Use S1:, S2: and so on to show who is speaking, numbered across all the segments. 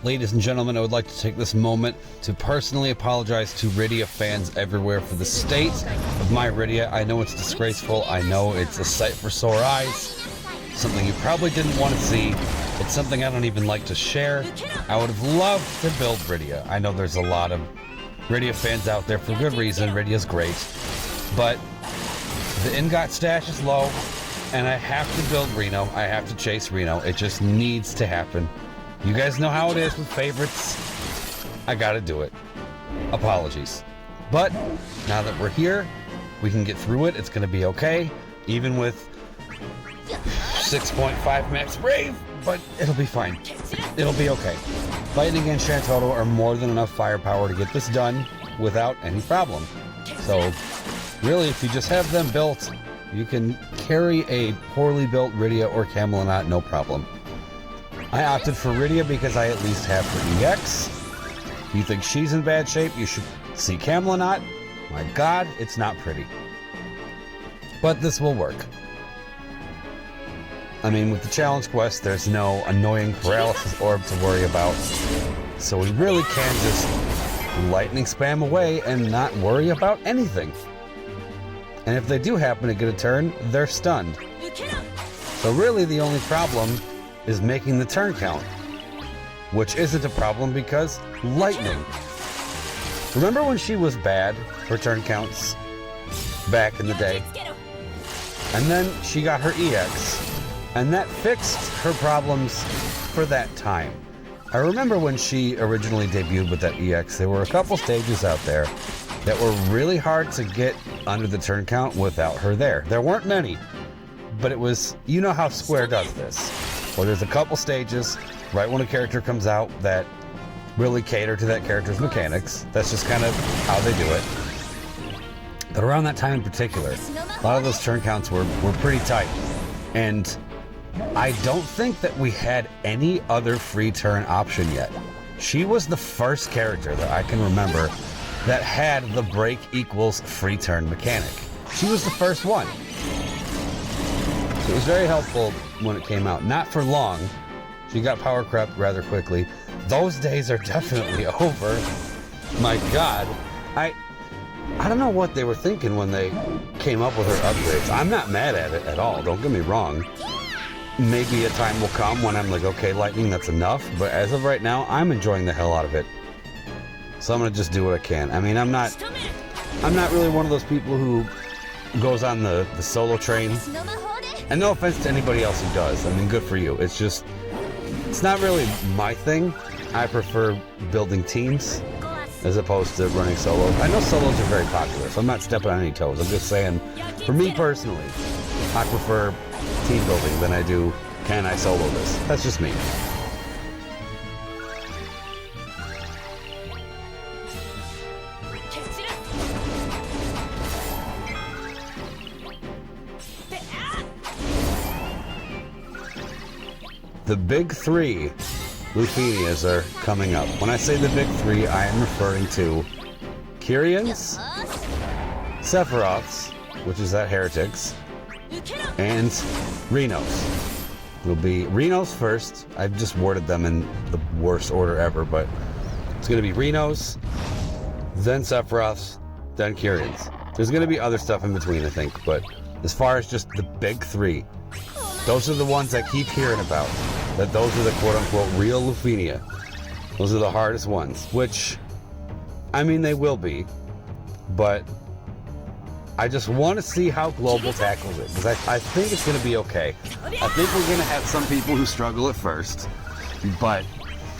S1: Ladies and gentlemen, I would like to take this moment to personally apologize to Rydia fans everywhere for the state of my Rydia. I know it's disgraceful. I know it's a sight for sore eyes. Something you probably didn't want to see. It's something I don't even like to share. I would have loved to build Rydia. I know there's a lot of Rydia fans out there for good reason. Rydia's great. But the ingot stash is low, and I have to build Reno. I have to chase Reno. It just needs to happen. You guys know how it is with favorites. I gotta do it. Apologies. But now that we're here, we can get through it. It's gonna be okay. Even with 6.5 max brave, but it'll be fine. It'll be okay. Lightning and Shantotto are more than enough firepower to get this done without any problem. So really, if you just have them built, you can carry a poorly built Rydia or Camelot, no problem. I opted for Rydia because I at least have her EX. If you think she's in bad shape, you should see Camelot. My god, it's not pretty. But this will work. I mean, with the challenge quest, there's no annoying paralysis orb to worry about. So we really can just lightning spam away and not worry about anything. And if they do happen to get a turn, they're stunned. So really the only problem is making the turn count, which isn't a problem because lightning. Remember when she was bad for turn counts back in the day? And then she got her EX, and that fixed her problems for that time. I remember when she originally debuted with that EX, there were a couple stages out there that were really hard to get under the turn count without her there. There weren't many, but it was, you know how Square does this. Well, there's a couple stages right when a character comes out that really cater to that character's mechanics. That's just kind of how they do it. But around that time in particular, a lot of those turn counts were pretty tight. And I don't think that we had any other free turn option yet. She was the first character that I can remember that had the break equals free turn mechanic. She was the first one. It was very helpful when it came out. Not for long. She got power crept rather quickly. Those days are definitely over. My god. I don't know what they were thinking when they came up with her upgrades. I'm not mad at it at all, don't get me wrong. Maybe a time will come when I'm like, okay, lightning, that's enough. But as of right now, I'm enjoying the hell out of it. So I'm gonna just do what I can. I mean, I'm not really one of those people who goes on the solo train. And no offense to anybody else who does. I mean, good for you. It's just, it's not really my thing. I prefer building teams as opposed to running solos. I know solos are very popular, so I'm not stepping on any toes. I'm just saying, for me personally, I prefer team building than I do, can I solo this? That's just me. The big three Lufinias are coming up. When I say the big three, I am referring to Kyrians, Sephiroths, which is that Heretics, and Renos. It'll be Renos first. I've just worded them in the worst order ever, but it's going to be Renos, then Sephiroths, then Kyrians. There's going to be other stuff in between, I think, but as far as just the big three, those are the ones I keep hearing about. That those are the quote-unquote real Lufinia. Those are the hardest ones, which, I mean, they will be, but I just want to see how Global tackles it, because I think it's going to be okay. I think we're going to have some people who struggle at first, but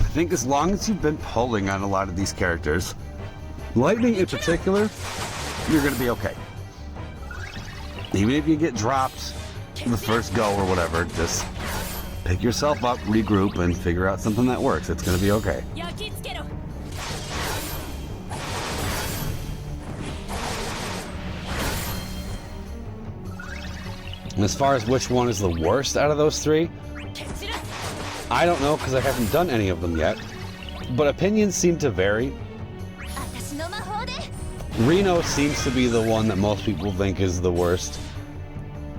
S1: I think as long as you've been pulling on a lot of these characters, Lightning in particular, you're going to be okay. Even if you get dropped the first go or whatever, just pick yourself up, regroup, and figure out something that works. It's going to be okay. And as far as which one is the worst out of those three, I don't know because I haven't done any of them yet, but opinions seem to vary. Reno seems to be the one that most people think is the worst.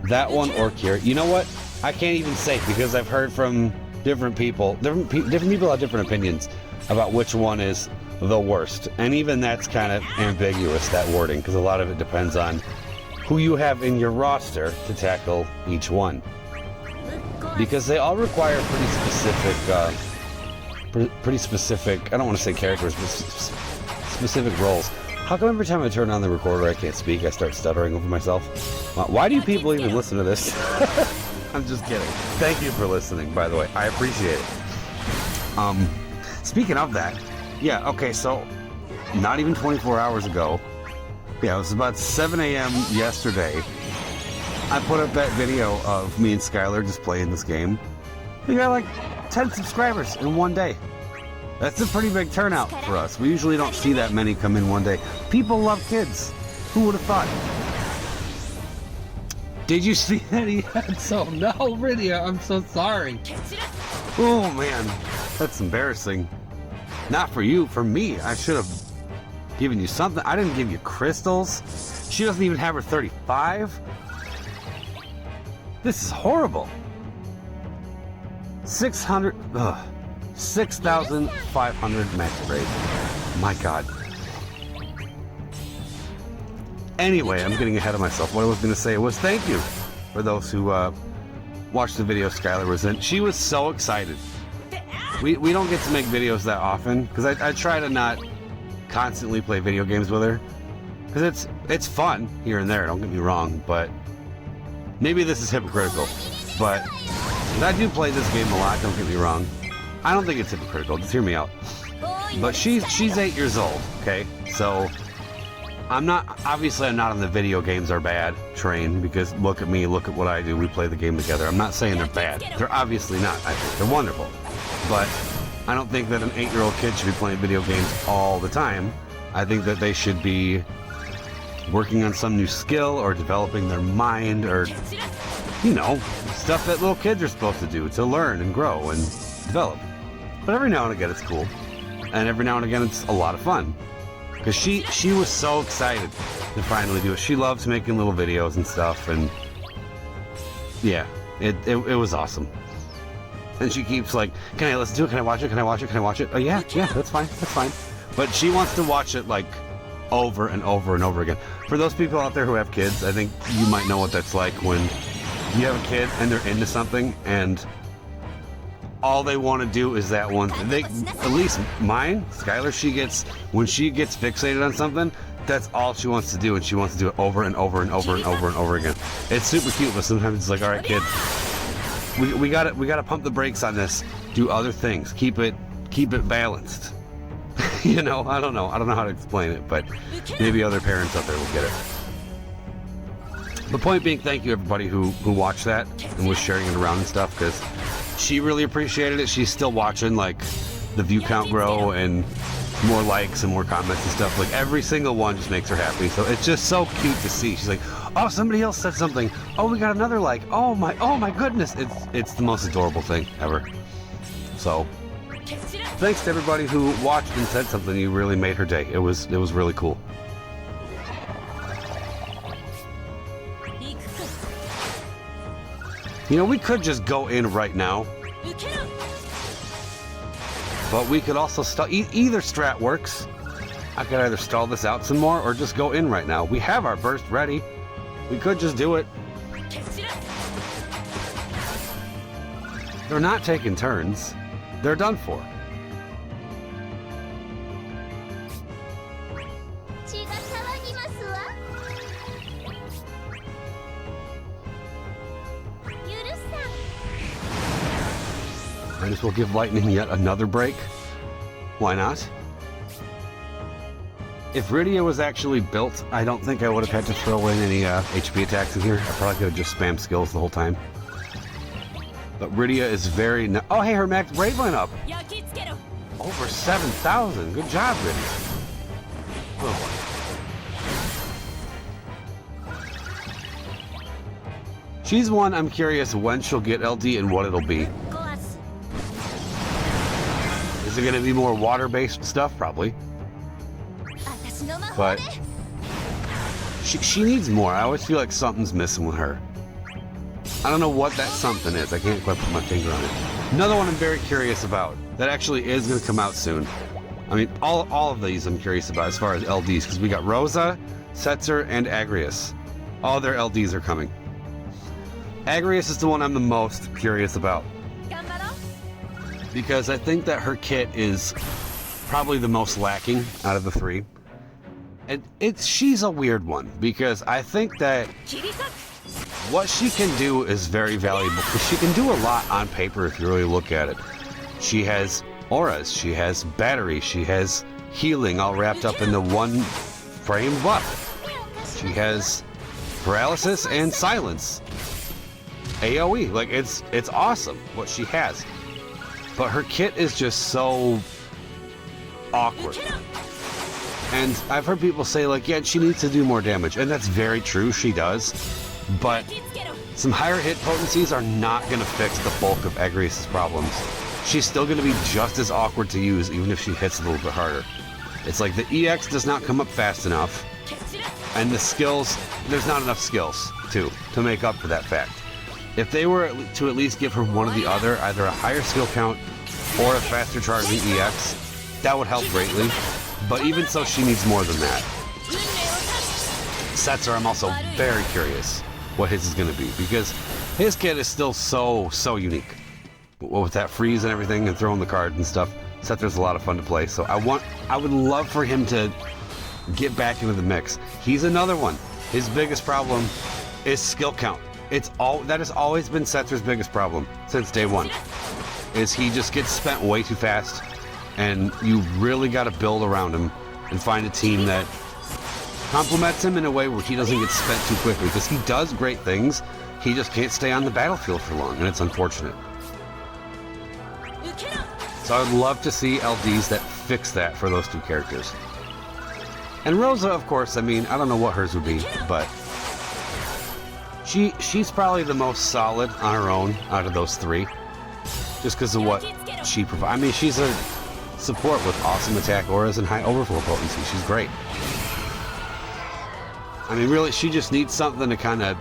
S1: That one or Kira. You know what? I can't even say because I've heard from different people have different opinions about which one is the worst. And even that's kind of ambiguous, that wording, because a lot of it depends on who you have in your roster to tackle each one. Because they all require pretty specific, I don't want to say characters, but specific roles. How come every time I turn on the recorder I can't speak, I start stuttering over myself? Why do you people even listen to this? I'm just kidding. Thank you for listening, by the way. I appreciate it. Speaking of that, yeah, okay, so not even 24 hours ago, yeah, it was about 7 a.m. yesterday, I put up that video of me and Skylar just playing this game. We got like 10 subscribers in one day. That's a pretty big turnout for us. We usually don't see that many come in one day. People love kids. Who would have thought? Did you see that he had some? No, Rydia, I'm so sorry. Oh man, that's embarrassing. Not for you, for me. I should have given you something. I didn't give you crystals. She doesn't even have her 35. This is horrible. 6,500 max rate. My God. Anyway, I'm getting ahead of myself. What I was going to say was thank you for those who watched the video Skylar was in. She was so excited. We don't get to make videos that often because I try to not constantly play video games with her because it's fun here and there, don't get me wrong, but maybe this is hypocritical, but I do play this game a lot, don't get me wrong. I don't think it's hypocritical, just hear me out. But she's 8 years old, okay? So I'm not on the video games are bad train because look at me, look at what I do, we play the game together. I'm not saying they're bad. They're obviously not. I think they're wonderful. But I don't think that an 8-year-old kid should be playing video games all the time. I think that they should be working on some new skill or developing their mind or, you know, stuff that little kids are supposed to do to learn and grow and develop. But every now and again it's cool. And every now and again it's a lot of fun. Because she was so excited to finally do it. She loves making little videos and stuff, and yeah, it was awesome. And she keeps like, can I listen to it? Can I watch it? Can I watch it? Can I watch it? Oh yeah, that's fine. But she wants to watch it like over and over and over again. For those people out there who have kids, I think you might know what that's like when you have a kid and they're into something and all they want to do is that one thing. At least mine, Skylar, when she gets fixated on something, that's all she wants to do, and she wants to do it over and over and over and over and over again. It's super cute, but sometimes it's like, all right, kid, we gotta pump the brakes on this. Do other things. Keep it balanced. You know, I don't know how to explain it, but maybe other parents out there will get it. The point being, thank you everybody who watched that and was sharing it around and stuff, because she really appreciated it. She's still watching like the view count grow and more likes and more comments and stuff. Like every single one just makes her happy. So it's just so cute to see. She's like, oh, somebody else said something. Oh, we got another like. Oh my goodness. It's the most adorable thing ever. So thanks to everybody who watched and said something. You really made her day. It was really cool. You know, we could just go in right now, but we could also stall. Either strat works. I could either stall this out some more or just go in right now. We have our burst ready. We could just do it. They're not taking turns. They're done for. Might as well give Lightning yet another break. Why not? If Rydia was actually built, I don't think I would have had to throw in any HP attacks in here. I probably could have just spammed skills the whole time. But Rydia is very... Oh, hey, her max brave went up. Over 7,000. Good job, Rydia. Oh. She's one I'm curious when she'll get LD and what it'll be. Is it going to be more water-based stuff? Probably. But she needs more. I always feel like something's missing with her. I don't know what that something is. I can't quite put my finger on it. Another one I'm very curious about that actually is going to come out soon. I mean, all of these I'm curious about as far as LDs, because we got Rosa, Setzer, and Agrius. All their LDs are coming. Agrius is the one I'm the most curious about, because I think that her kit is probably the most lacking out of the three. And she's a weird one, because I think that what she can do is very valuable, because she can do a lot on paper if you really look at it. She has auras, she has battery, she has healing all wrapped up into one frame buff. She has paralysis and silence. AoE, like it's awesome what she has. But her kit is just so awkward. And I've heard people say, like, yeah, she needs to do more damage, and that's very true, she does. But some higher hit potencies are not going to fix the bulk of Agrius' problems. She's still going to be just as awkward to use, even if she hits a little bit harder. It's like the EX does not come up fast enough, and the skills, there's not enough skills, too, to make up for that fact. If they were to at least give her one or the other, either a higher skill count or a faster charging EX, that would help greatly. But even so, she needs more than that. Setzer, I'm also very curious what his is going to be, because his kit is still so unique. With that freeze and everything and throwing the cards and stuff, Setzer's a lot of fun to play. So I would love for him to get back into the mix. He's another one. His biggest problem is skill count. That has always been Setzer's biggest problem since day one, is he just gets spent way too fast. And you really got to build around him and find a team that complements him in a way where he doesn't get spent too quickly, because he does great things, he just can't stay on the battlefield for long, and it's unfortunate. So I would love to see LDs that fix that for those two characters. And Rosa, of course, I mean, I don't know what hers would be, but she's probably the most solid on her own out of those three, just because of what she provides. I mean, she's a support with awesome attack auras and high overflow potency. She's great. I mean, really, she just needs something to kind of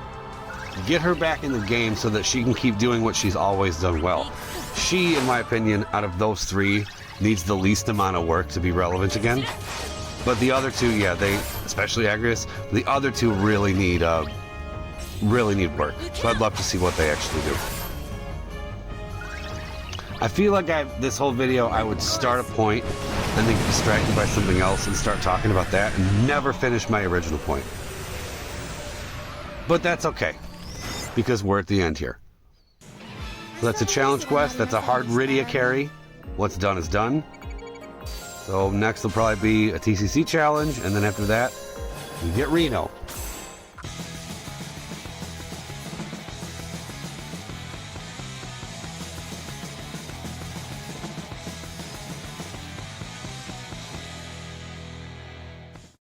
S1: get her back in the game so that she can keep doing what she's always done well. She, in my opinion, out of those three, needs the least amount of work to be relevant again. But the other two, yeah, especially Agrius, the other two really need work. So I'd love to see what they actually do. I feel like this whole video, I would start a point and then get distracted by something else and start talking about that and never finish my original point. But that's okay, because we're at the end here. So that's a challenge quest. That's a hard Rydia carry. What's done is done. So next will probably be a TCC challenge, and then after that, we get Reno.